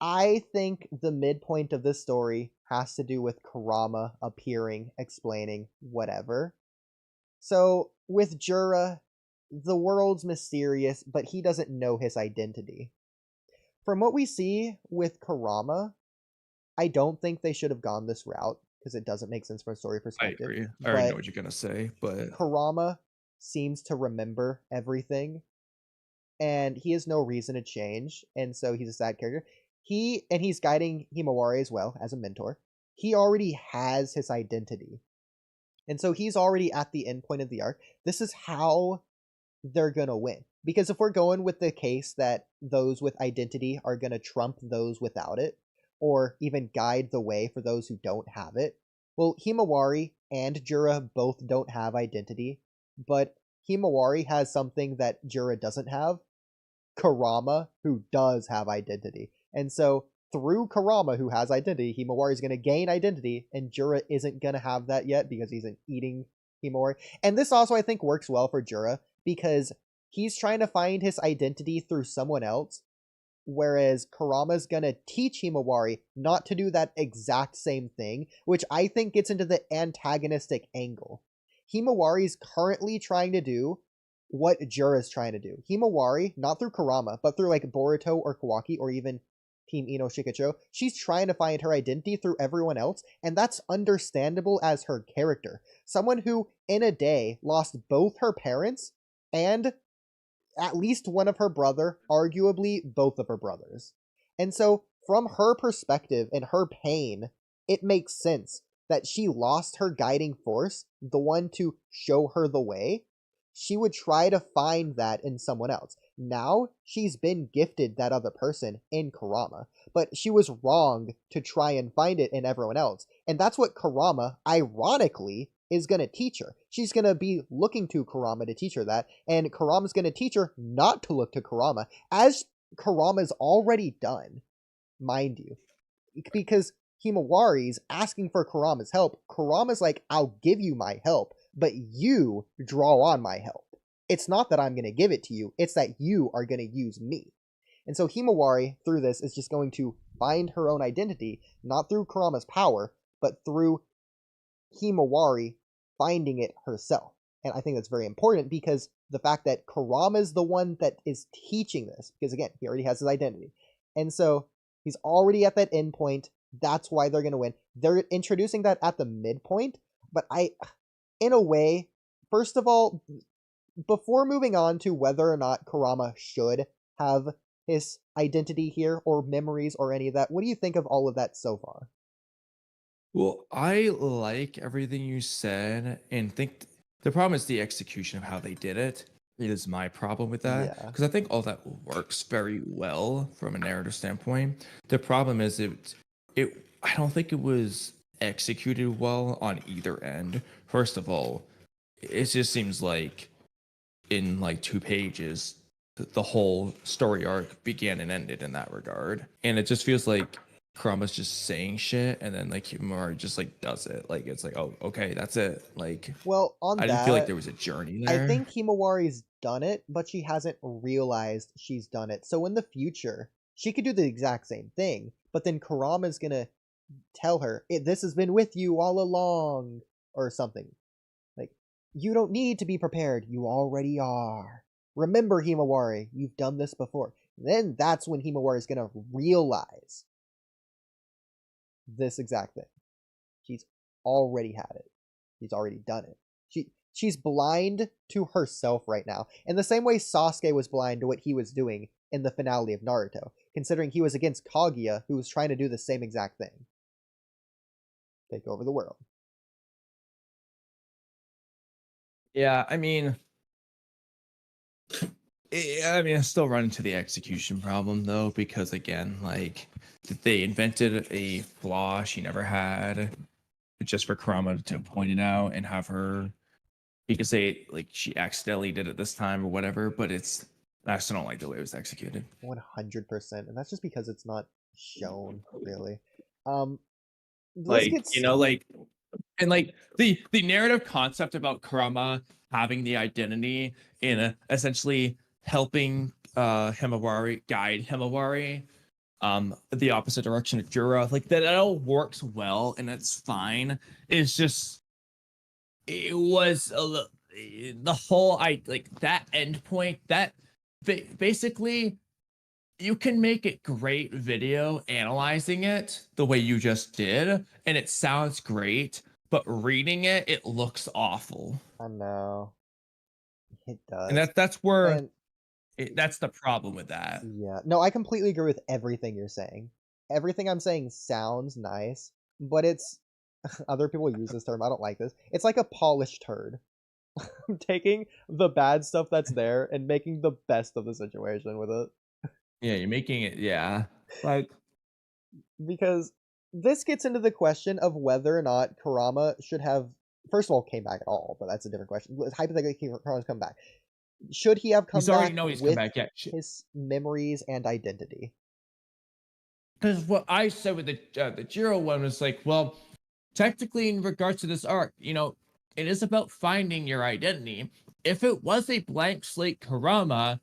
I think the midpoint of this story has to do with Kurama appearing, explaining, whatever. So, with Jura, the world's mysterious, but he doesn't know his identity. From what we see with Kurama, I don't think they should have gone this route because it doesn't make sense from a story I perspective. agree. I already know But what you're gonna say, but Kurama seems to remember everything and he has no reason to change, and so he's a sad character. He's guiding Himawari as well as a mentor. He already has his identity. And so he's already at the end point of the arc. This is how they're gonna win. Because if we're going with the case that those with identity are gonna trump those without it, or even guide the way for those who don't have it, well, Himawari and Jura both don't have identity, but Himawari has something that Jura doesn't have, Kurama, who does have identity. And so through Kurama, who has identity, Himawari is going to gain identity, and Jura isn't going to have that yet because he's eating Himawari. And this also, I think, works well for Jura because he's trying to find his identity through someone else, whereas Kurama's going to teach Himawari not to do that exact same thing, which I think gets into the antagonistic angle. Himawari's currently trying to do what Jura's trying to do. Himawari, not through Kurama, but through like Boruto or Kawaki or even Team Ino Shikacho, she's trying to find her identity through everyone else, and that's understandable as her character. Someone who, in a day, lost both her parents and at least one of her brother, arguably both of her brothers. And so, from her perspective and her pain, it makes sense that she lost her guiding force, the one to show her the way. She would try to find that in someone else. Now, she's been gifted that other person in Kurama, but she was wrong to try and find it in everyone else. And that's what Kurama, ironically, is going to teach her. She's going to be looking to Kurama to teach her that, and Kurama's going to teach her not to look to Kurama, as Kurama's already done, mind you. Because Himawari's asking for Kurama's help. Kurama's like, I'll give you my help, but you draw on my help. It's not that I'm going to give it to you, it's that you are going to use me. And so Himawari, through this, is just going to find her own identity, not through Kurama's power, but through Himawari finding it herself. And I think that's very important because the fact that Kurama is the one that is teaching this, because again, he already has his identity. And so he's already at that end point. That's why they're going to win. They're introducing that at the midpoint, but in a way, first of all, before moving on to whether or not Kurama should have his identity here or memories or any of that, what do you think of all of that so far? well, I like everything you said and think the problem is the execution of how they did it. It is my problem with that Yeah. because I think all that works very well from a narrative standpoint. The problem is it I don't think it was executed well on either end. First of all, it just seems like in like 2 pages the whole story arc began and ended in that regard. And it just feels like Kurama's just saying shit and then like Himawari just like does it. Like it's like, oh, okay, that's it. Like Well, on I didn't feel like that, there was a journey I there. think Himawari's done it, but she hasn't realized she's done it. So in the future, she could do the exact same thing, but then Kurama's gonna tell her, this has been with you all along, or something. Like, you don't need to be prepared, you already are. Remember, Himawari, you've done this before. Then that's when Himawari's gonna realize this exact thing. She's already had it. She's already done it. She's blind to herself right now. In the same way Sasuke was blind to what he was doing in the finale of Naruto, considering he was against Kaguya, who was trying to do the same exact thing. Take over the world. Yeah, I mean, I still run into the execution problem though, because again, like they invented a flaw she never had, just for Kurama to point it out and have her. You could say like she accidentally did it this time or whatever, but I still don't like the way it was executed. 100%. And that's just because it's not shown, really. Let's Like get... like and like the narrative concept about Kurama having the identity in essentially helping Himawari guide Himawari the opposite direction of Jura. Like that all works well and it's fine. It's just it was the whole I like that end point that basically you can make it great video analyzing it the way you just did and it sounds great, but reading it it looks awful. I know it And does, that's where and that's the problem with that. yeah, no, I completely agree with everything you're saying. Everything I'm saying sounds nice, but it's other people use this term. I don't like this. It's like a polished turd. Taking the bad stuff that's there and making the best of the situation with it. Yeah, you're making it, yeah. Like Because this gets into the question of whether or not Kurama should have, first of all, came back at all, but that's a different question. Hypothetically, Kurama's come back. Should he have come he's already back know he's come with back yet. his memories and identity? Because what I said with the Jiro one was like, well, technically in regards to this arc, it is about finding your identity. If it was a blank slate Kurama,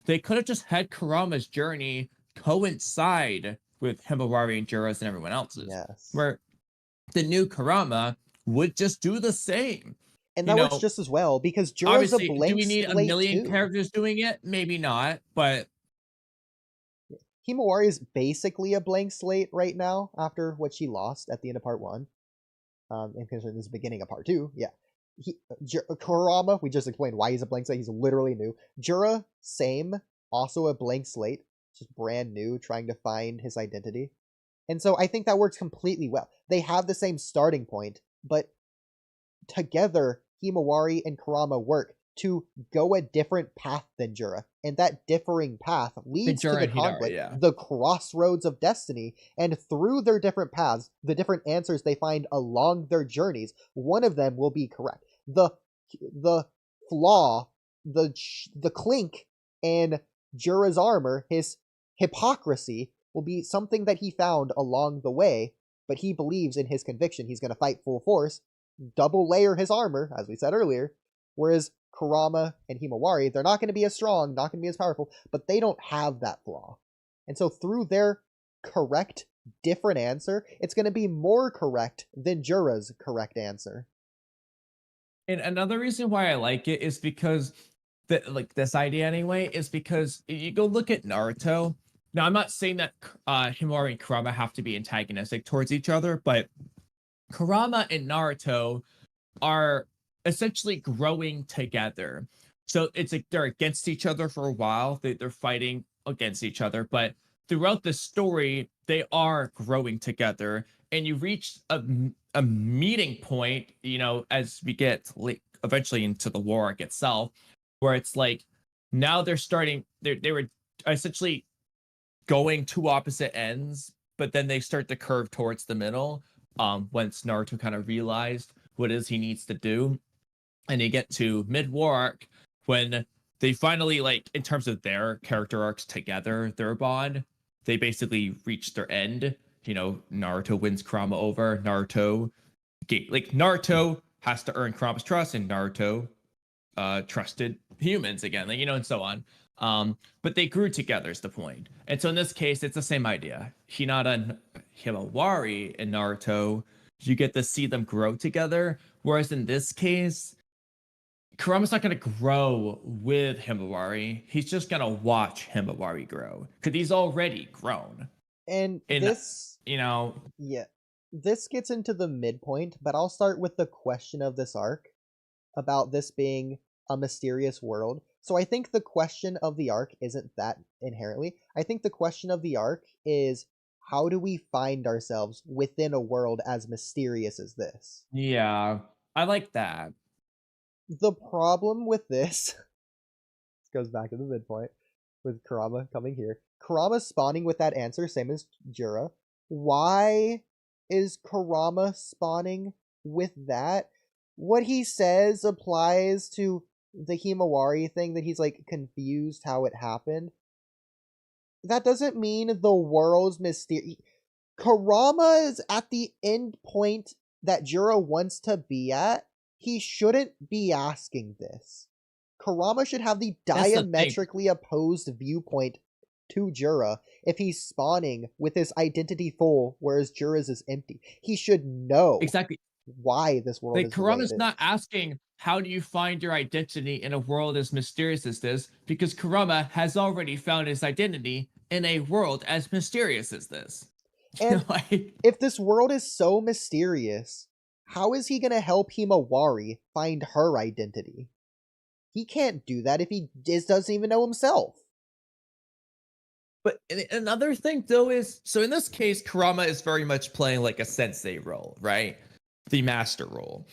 they could have just had Kurama's journey coincide with Himawari and Jiro's and everyone else's. Yes. Where the new Kurama would just do the same. And that works just as well, because Jiro's a blank slate. Do we need a million too. characters doing it? Maybe not, but Himawari is basically a blank slate right now after what she lost at the end of part 1. And considering this is the beginning of part 2, yeah. Kurama, we just explained why he's a blank slate. He's literally new. Jura, same, also a blank slate, just brand new, trying to find his identity. And so I think that works completely well. They have the same starting point, but together, Himawari and Kurama work to go a different path than Jura. And that differing path leads to the conflict, the crossroads of destiny. And through their different paths, the different answers they find along their journeys, one of them will be correct. The flaw, the clink in Jura's armor, his hypocrisy, will be something that he found along the way, but he believes in his conviction he's going to fight full force, double layer his armor, as we said earlier, whereas Kurama and Himawari, they're not going to be as strong, not going to be as powerful, but they don't have that flaw. And so through their correct, different answer, it's going to be more correct than Jura's correct answer. And another reason why I like it is because, this idea anyway, is because you go look at Naruto. Now, I'm not saying that Himawari and Kurama have to be antagonistic towards each other, but Kurama and Naruto are essentially growing together. So it's like they're against each other for a while. They're fighting against each other, but throughout the story, they are growing together. And you reach a meeting point, as we get eventually into the war arc itself, where it's like now they're starting. They were essentially going two opposite ends, but then they start to curve towards the middle. Once Naruto kind of realized what it is he needs to do, and they get to mid-war arc when they finally, in terms of their character arcs together, their bond, they basically reach their end. Naruto wins Kurama over. Naruto has to earn Kurama's trust, and Naruto trusted humans again, and so on. But they grew together is the point. And so in this case, it's the same idea. Hinata and Himawari and Naruto, you get to see them grow together. Whereas in this case, Kurama's not going to grow with Himawari. He's just going to watch Himawari grow because he's already grown. And this, yeah, this gets into the midpoint, but I'll start with the question of this arc about this being a mysterious world. So I think the question of the arc isn't that inherently. I think the question of the arc is, how do we find ourselves within a world as mysterious as this? Yeah, I like that. The problem with this goes back to the midpoint with Kurama coming here. Kurama spawning with that answer, same as Jura. Why is Kurama spawning with that? What he says applies to the Himawari thing, that he's confused how it happened. That doesn't mean the world's mysterious. Kurama is at the end point that Jura wants to be at. He shouldn't be asking this. Kurama should have the diametrically opposed viewpoint to Jura if he's spawning with his identity full, whereas Jura's is empty. He should know Exactly. why this world Like, is the way it Kurama's not is. asking, how do you find your identity in a world as mysterious as this? Because Kurama has already found his identity in a world as mysterious as this. And Like, if this world is so mysterious, how is he going to help Himawari find her identity? He can't do that if he just doesn't even know himself. But another thing though is, so in this case, Kurama is very much playing like a sensei role, right? The master role.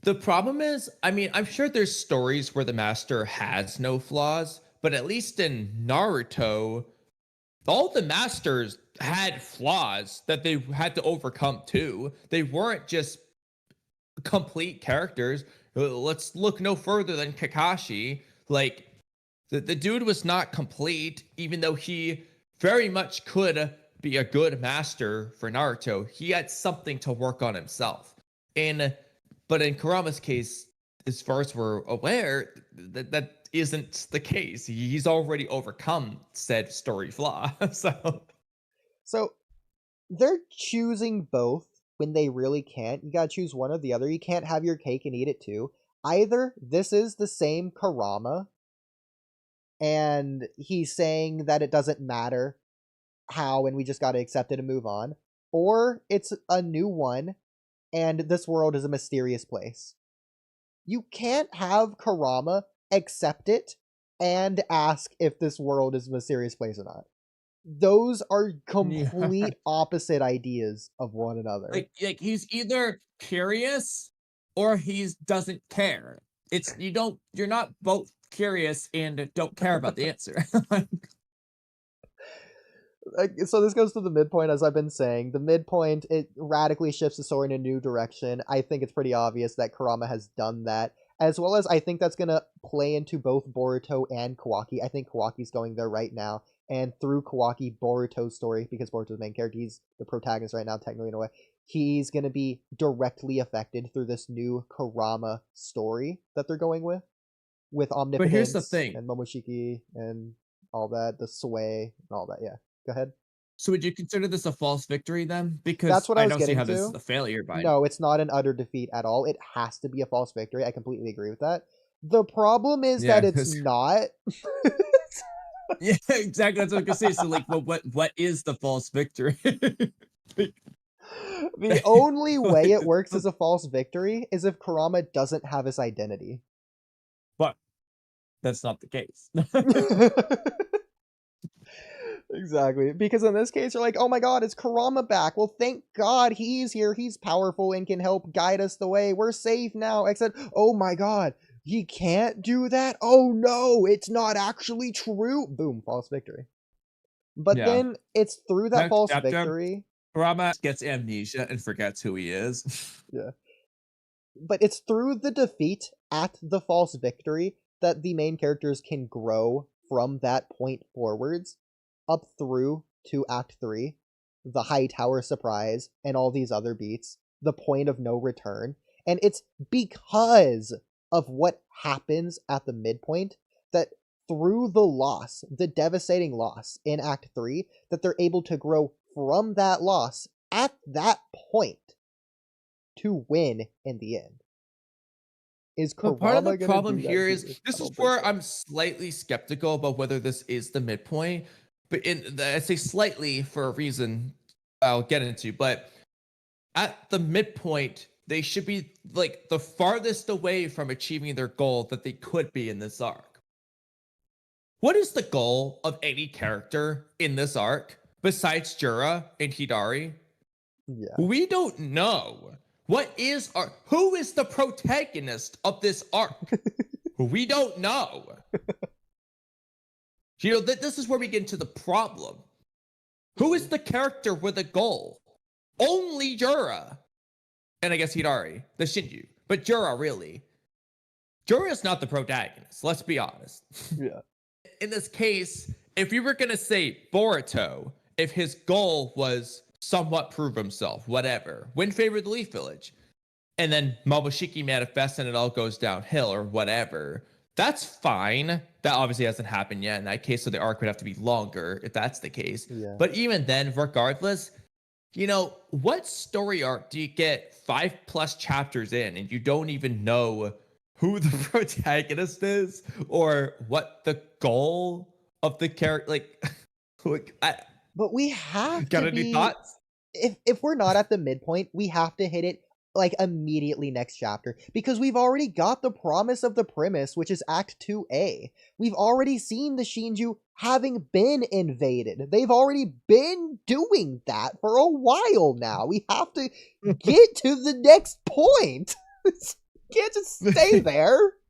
The problem is, I mean, I'm sure there's stories where the master has no flaws, but at least in Naruto, all the masters had flaws that they had to overcome too. They weren't just complete characters. Let's look no further than Kakashi. Like, the dude was not complete, even though he very much could be a good master for Naruto. He had something to work on himself. But in Kurama's case, as far as we're aware, that isn't the case. He's already overcome said story flaw. So they're choosing both when they really can't. You gotta choose one or the other. You can't have your cake and eat it too. Either this is the same Kurama, and he's saying that it doesn't matter how, and we just gotta accept it and move on, or it's a new one, and this world is a mysterious place. You can't have Kurama accept it and ask if this world is a mysterious place or not. Those are complete opposite ideas of one another. like he's either curious or he doesn't care. You're not both curious and don't care about the answer. So this goes to the midpoint, as I've been saying. The midpoint, it radically shifts the story in a new direction. I think it's pretty obvious that Kurama has done that, as well as I think that's going to play into both Boruto and Kawaki. I think Kawaki's going there right now, and through Kawaki, Boruto's story, because Boruto's the main character, he's the protagonist right now, technically in a way, he's going to be directly affected through this new Kurama story that they're going with Omnipotence, But here's the thing. and Momoshiki, and all that, the sway, and all that, yeah. Go ahead. So would you consider this a false victory then? Because That's what I was don't see getting how this to. is a failure by No, it's not an utter defeat at all. It has to be a false victory. I completely agree with that. The problem is that it's not. Yeah, exactly. That's what I was gonna say. So, like, well, what is the false victory? The only way it works as a false victory is if Kurama doesn't have his identity. But that's not the case. Exactly. Because in this case, you're like, oh my god, it's Kurama back. Well, thank god he's here. He's powerful and can help guide us the way. We're safe now. Except, oh my god, he can't do that? Oh no, it's not actually true. Boom, false victory. But then it's through that false victory. Kurama gets amnesia and forgets who he is. Yeah. But it's through the defeat at the false victory that the main characters can grow from that point forwards up through to Act 3, the High Tower surprise, and all these other beats, the point of no return. And it's because of what happens at the midpoint that through the loss, the devastating loss in Act 3, that they're able to grow from that loss at that point to win in the end. Is Kurama part of the problem here is this is where I'm slightly skeptical about whether this is the midpoint. But I say slightly for a reason I'll get into. But at the midpoint, they should be like the farthest away from achieving their goal that they could be in this arc. What is the goal of any character in this arc besides Jura and Hidari? Yeah. We don't know. Who is the protagonist of this arc? We don't know. You know, this is where we get into the problem. Who is the character with a goal? Only Jura. And I guess Hidari, the Shinjuu. But Jura, really. Jura is not the protagonist, let's be honest. Yeah. In this case, if you were going to say Boruto, if his goal was somewhat prove himself, whatever, win favor of the Leaf Village, and then Momoshiki manifests and it all goes downhill or whatever, That's fine. That obviously hasn't happened yet in that case, so the arc would have to be longer if that's the case. Yeah. But even then, regardless, what story arc do you get 5+ chapters in and you don't even know who the protagonist is or what the goal of the character? But we have got to any be. thoughts? If we're not at the midpoint, we have to hit it like immediately next chapter, because we've already got the promise of the premise, which is Act 2A. We've already seen the Shinjuu having been invaded. They've already been doing that for a while now. We have to get to the next point. Can't just stay there.